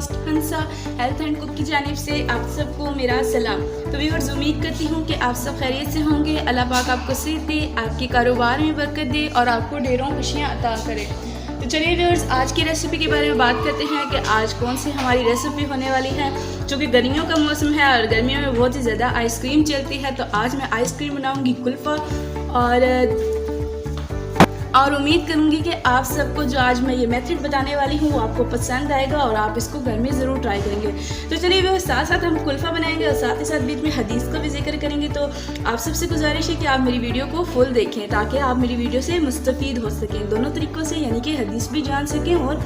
Host Hansa health and cook की जानिब से आप सबको मेरा सलाम। तो व्यूअर्स, उम्मीद करती हूँ कि आप सब खैरियत से होंगे। अल्लाह पाक आपको सेहत दे, आपके कारोबार में बरकत दे और आपको ढेरों खुशियाँ अता करे। तो चलिए व्यूअर्स, आज की रेसिपी के बारे में बात करते हैं कि आज कौन सी हमारी रेसिपी होने वाली है। चूँकि गर्मियों का मौसम है और गर्मियों में बहुत ही ज़्यादा आइसक्रीम चलती है, तो आज मैं आइसक्रीम बनाऊँगी कुल्फ़ा और उम्मीद करूँगी कि आप सबको जो आज मैं ये मेथड बताने वाली हूँ वो आपको पसंद आएगा और आप इसको घर में ज़रूर ट्राई करेंगे। तो चलिए वो साथ साथ हम कुल्फ़ा बनाएंगे और साथ ही साथ बीच में हदीस का भी जिक्र करेंगे। तो आप सबसे गुजारिश है कि आप मेरी वीडियो को फुल देखें ताकि आप मेरी वीडियो से मुस्तफ़ीद हो सकें दोनों तरीक़ों से, यानी कि हदीस भी जान सकें और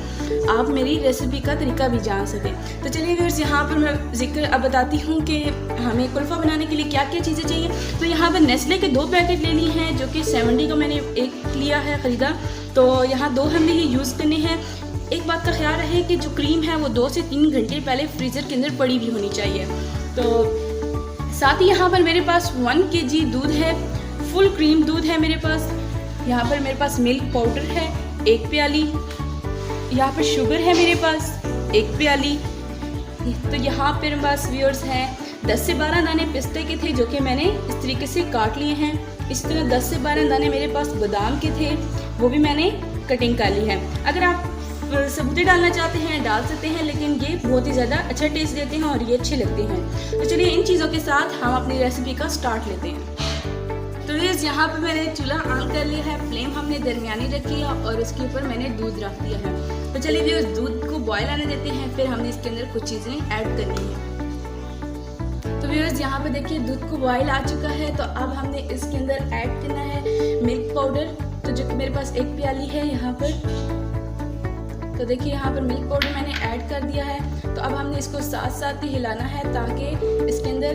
आप मेरी रेसिपी का तरीका भी जान सकें। तो चलिए व्यूअर्स, यहाँ पर मैं जिक्र अब बताती हूँ कि हमें कुल्फ़ा बनाने के लिए क्या क्या चीज़ें चाहिए। तो यहाँ पर नेस्ले के 2 पैकेट ले लिए हैं, जो कि 70 का मैंने एक लिया है ख़रीदा। तो यहाँ 2 हमने ही यूज़ करने हैं। एक बात का ख्याल रहे कि जो क्रीम है वो 2 से 3 घंटे पहले फ्रीज़र के अंदर पड़ी भी होनी चाहिए। तो साथ ही यहाँ पर मेरे पास 1 kg दूध है, फुल क्रीम दूध है मेरे पास। यहाँ पर मेरे पास मिल्क पाउडर है 1 प्याली। यहाँ पर शुगर है मेरे पास 1 प्याली। तो यहाँ पर मेरे पास व्यूअर्स हैं 10 से 12 दाने पिस्ते के थे, जो कि मैंने इस तरीके से काट लिए हैं। इस तरह 10 से 12 दाने मेरे पास बादाम के थे, वो भी मैंने कटिंग कर ली है। अगर आप सबूते डालना चाहते हैं डाल सकते हैं, लेकिन ये बहुत ही ज़्यादा अच्छा टेस्ट देते हैं और ये अच्छे लगते हैं। तो चलिए इन चीज़ों के साथ हम अपनी रेसिपी का स्टार्ट लेते हैं। तो व्यूअर्स, यहाँ पर मैंने चूल्हा ऑन कर लिया है, फ्लेम हमने दरमियानी रखी है और उसके ऊपर मैंने दूध रख दिया है। तो चलिए व्यूअर्स, दूध को बॉयल आने देते हैं, फिर हमने इसके अंदर कुछ चीज़ें ऐड करनी है। तो व्यूअर्स, यहाँ पे देखिए दूध को बॉयल आ चुका है। तो अब हमने इसके अंदर ऐड करना है मिल्क पाउडर, तो जो कि मेरे पास 1 प्याली है यहाँ पर। तो देखिए यहाँ पर मिल्क पाउडर मैंने ऐड कर दिया है। तो अब हमने इसको साथ साथ ही हिलाना है ताकि इसके अंदर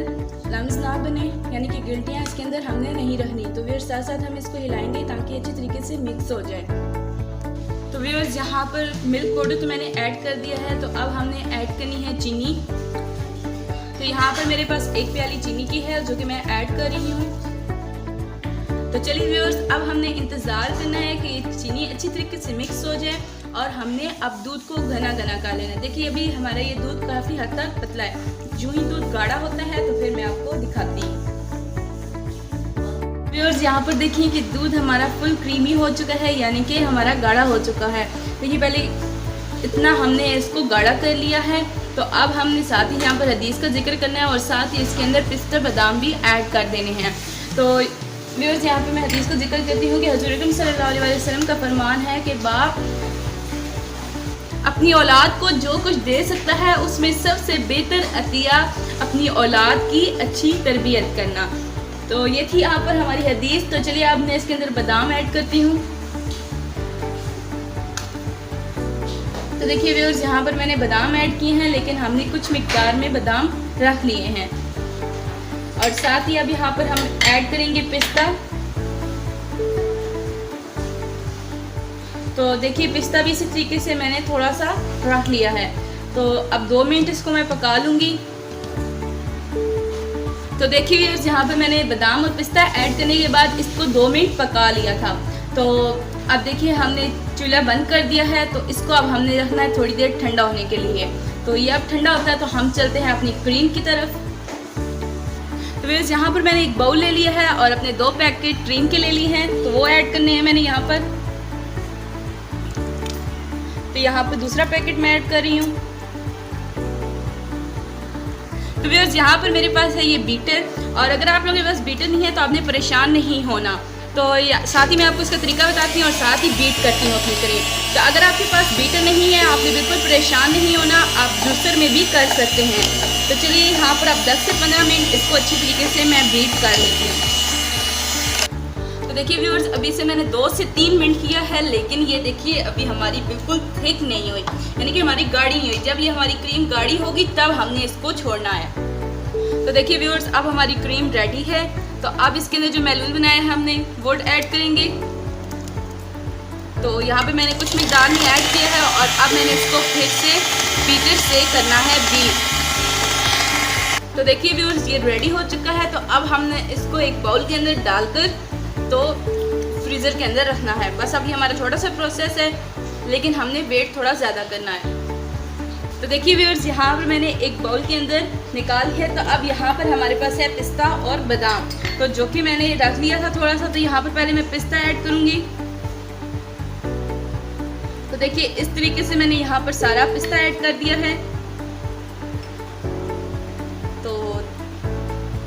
लम्स ना बने, यानी कि गिल्टियाँ इसके अंदर हमने नहीं रखनी। तो व्यूअर्स, साथ साथ हम इसको हिलाएंगे ताकि अच्छी तरीके से मिक्स हो जाए। तो व्यूअर्स, यहाँ पर मिल्क पाउडर तो मैंने ऐड कर दिया है। तो अब हमने ऐड करनी है चीनी। तो यहाँ पर मेरे पास 1 प्याली चीनी की है, जो कि मैं ऐड कर रही हूँ। तो चलिए व्यूअर्स, अब हमने इंतज़ार करना है कि चीनी अच्छी तरीके से मिक्स हो जाए और हमने अब दूध को घना घना कर लेना है। देखिए अभी हमारा ये दूध काफ़ी हद तक पतला है। जो ही दूध गाढ़ा होता है तो फिर मैं आपको दिखाती हूँ। व्यूअर्स, यहाँ पर देखिए कि दूध हमारा फुल क्रीमी हो चुका है, यानी कि हमारा गाढ़ा हो चुका है। देखिए पहले इतना हमने इसको गाढ़ा कर लिया है। तो अब हमने साथ ही यहाँ पर हदीस का जिक्र करना है और साथ ही इसके अंदर पिस्ता बादाम भी ऐड कर देने हैं। तो व्यूअर्स, यहाँ पे मैं हदीस का जिक्र करती हूँ कि हुज़ूर अकरम सल्लल्लाहु अलैहि वसल्लम का फरमान है कि बाप अपनी औलाद को जो कुछ दे सकता है उसमें सबसे बेहतर अतिया अपनी औलाद की अच्छी तरबियत करना। तो ये थी यहाँ पर हमारी हदीस। तो चलिए अब मैं इसके अंदर बादाम ऐड करती हूँ। तो देखिए व्यूअर्स, यहाँ पर मैंने बादाम ऐड किए हैं, लेकिन हमने कुछ मिकदार में बादाम रख लिए हैं। और साथ ही अब यहाँ पर हम ऐड करेंगे पिस्ता। तो देखिए पिस्ता भी इसी तरीके से मैंने थोड़ा सा रख लिया है। तो अब 2 मिनट इसको मैं पका लूँगी। तो देखिए व्यूअर्स, यहाँ पर मैंने बादाम और पिस्ता ऐड करने के बाद इसको 2 मिनट पका लिया था। तो अब देखिए हमने चूल्हा बंद कर दिया है। तो इसको अब हमने रखना है थोड़ी देर ठंडा होने के लिए। तो ये अब ठंडा होता है तो हम चलते हैं अपनी क्रीम की तरफ। तो व्यूअर्स, यहाँ पर मैंने एक बाउल ले लिया है और अपने 2 पैकेट क्रीम के ले लिए हैं, तो वो ऐड करने हैं मैंने यहाँ पर। तो यहाँ पर दूसरा पैकेट मैं ऐड कर रही हूँ। तो व्यूअर्स, यहाँ पर मेरे पास है ये बीटर, और अगर आप लोगों के पास बीटर नहीं है तो आपने परेशान नहीं होना। तो साथ ही मैं आपको इसका तरीका बताती हूँ और साथ ही बीट करती हूँ अपनी क्रीम। तो अगर आपके पास बीटर नहीं है, आपने बिल्कुल परेशान नहीं होना, आप जूसर में भी कर सकते हैं। तो चलिए यहाँ पर अब 10 से 15 मिनट इसको अच्छी तरीके से मैं बीट कर लेती हूँ। तो देखिए व्यूअर्स, अभी से मैंने 2 से 3 मिनट किया है, लेकिन ये देखिए अभी हमारी बिल्कुल थिक नहीं हुई, यानी कि हमारी गाढ़ी नहीं हुई। जब ये हमारी क्रीम गाढ़ी होगी तब हमने इसको छोड़ना है। तो देखिए व्यूअर्स, अब हमारी क्रीम रेडी है। तो अब इसके अंदर जो मैलूल बनाया है हमने वो ऐड करेंगे। तो यहाँ पे मैंने कुछ मिकदार में ऐड किया है और अब मैंने इसको फिर से बीटर से करना है बीट। तो देखिए व्यूअर्स, ये रेडी हो चुका है। तो अब हमने इसको एक बाउल के अंदर डालकर तो फ्रीज़र के अंदर रखना है। बस अब ये हमारा छोटा सा प्रोसेस है, लेकिन हमने वेट थोड़ा ज़्यादा करना है। तो देखिए व्यूअर्स, यहाँ पर मैंने एक बाउल के अंदर निकाल है। तो अब यहाँ पर हमारे पास है पिस्ता और बादाम, तो जो कि मैंने रख लिया था थोड़ा सा। तो यहाँ पर पहले मैं पिस्ता ऐड करूँगी। तो देखिए इस तरीके से मैंने यहाँ पर सारा पिस्ता ऐड कर दिया है। तो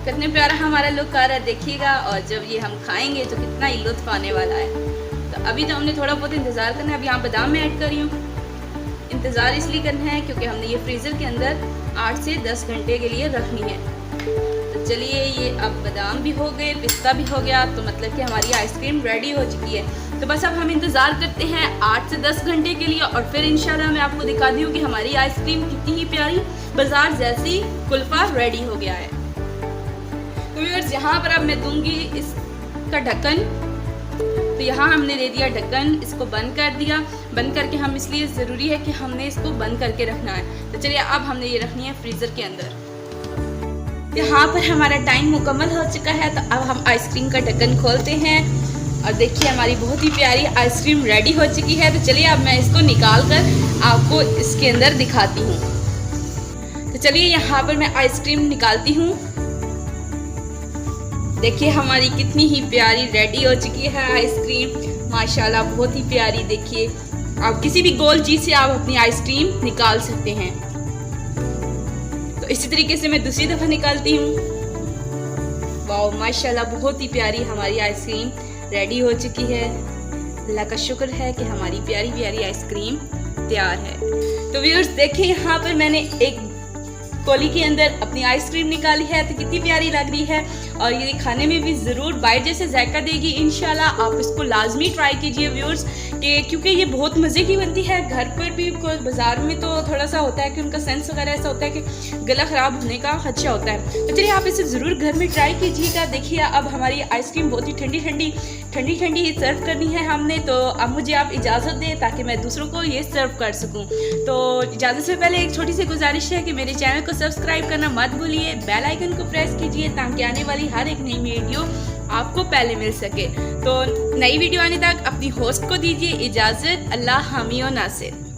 कितने प्यारा हमारा लुक आ रहा है देखिएगा, और जब ये हम खाएंगे तो कितना ही लुत्फ आने वाला है। तो अभी तो हमने थोड़ा बहुत इंतज़ार करना है। अब यहाँ बादाम में ऐड कर रही हूँ। इंतज़ार इसलिए करना है क्योंकि हमने ये फ्रीज़र के अंदर 8 से 10 घंटे के लिए रखनी है। तो चलिए, ये अब बादाम भी हो गए, पिस्ता भी हो गया, तो मतलब कि हमारी आइसक्रीम रेडी हो चुकी है। तो बस अब हम इंतज़ार करते हैं 8 से 10 घंटे के लिए, और फिर इंशाल्लाह मैं आपको दिखाती हूँ कि हमारी आइसक्रीम कितनी ही प्यारी बाजार जैसी कुल्फ़ा रेडी हो गया है। तो व्यूअर्स, यहाँ पर अब मैं दूंगी इसका ढक्कन। तो यहाँ हमने दे दिया ढक्कन, इसको बंद कर दिया। बंद करके हम इसलिए ज़रूरी है कि हमने इसको बंद करके रखना है। तो चलिए, अब हमने ये रखनी है फ्रीज़र के अंदर। यहाँ पर हमारा टाइम मुकम्मल हो चुका है। तो अब हम आइसक्रीम का ढक्कन खोलते हैं, और देखिए हमारी बहुत ही प्यारी आइसक्रीम रेडी हो चुकी है। तो चलिए, अब मैं इसको निकाल कर आपको इसके अंदर दिखाती हूँ। तो चलिए, यहाँ पर मैं आइसक्रीम निकालती हूँ। देखिए हमारी कितनी ही प्यारी रेडी हो चुकी है आइसक्रीम, माशाल्लाह बहुत ही प्यारी। देखिए, आप किसी भी गोल चीज़ से आप अपनी आइसक्रीम निकाल सकते हैं। तो इसी तरीके से मैं दूसरी दफ़ा निकालती हूँ। वाह, माशाल्लाह बहुत ही प्यारी हमारी आइसक्रीम रेडी हो चुकी है। अल्लाह का शुक्र है कि हमारी प्यारी प्यारी आइसक्रीम तैयार है। तो व्यूअर्स, देखिए यहाँ पर मैंने एक कोली के अंदर अपनी आइसक्रीम निकाली है। तो कितनी प्यारी लग रही है, और ये खाने में भी ज़रूर बाइट जैसे जायका देगी इंशाल्लाह। आप इसको लाजमी ट्राई कीजिए व्यूअर्स, क्योंकि ये बहुत मज़े की बनती है। घर पर भी, बाज़ार में तो थोड़ा सा होता है कि उनका सेंस वगैरह ऐसा होता है कि गला ख़राब होने का खदशा होता है। तो चलिए, आप इसे ज़रूर घर में ट्राई कीजिएगा। देखिए अब हमारी आइसक्रीम बहुत ही ठंडी ठंडी ही सर्व करनी है हमने। तो अब मुझे आप इजाज़त दें ताकि मैं दूसरों को ये सर्व कर सकूँ। तो इजाज़त से पहले एक छोटी सी गुजारिश है कि मेरे चैनल को सब्सक्राइब करना मत भूलिए, बेल आइकन को प्रेस कीजिए ताकि आने वाली हर एक नई वीडियो आपको पहले मिल सके। तो नई वीडियो आने तक अपनी होस्ट को दीजिए इजाज़त। अल्लाह हामी व नासिर।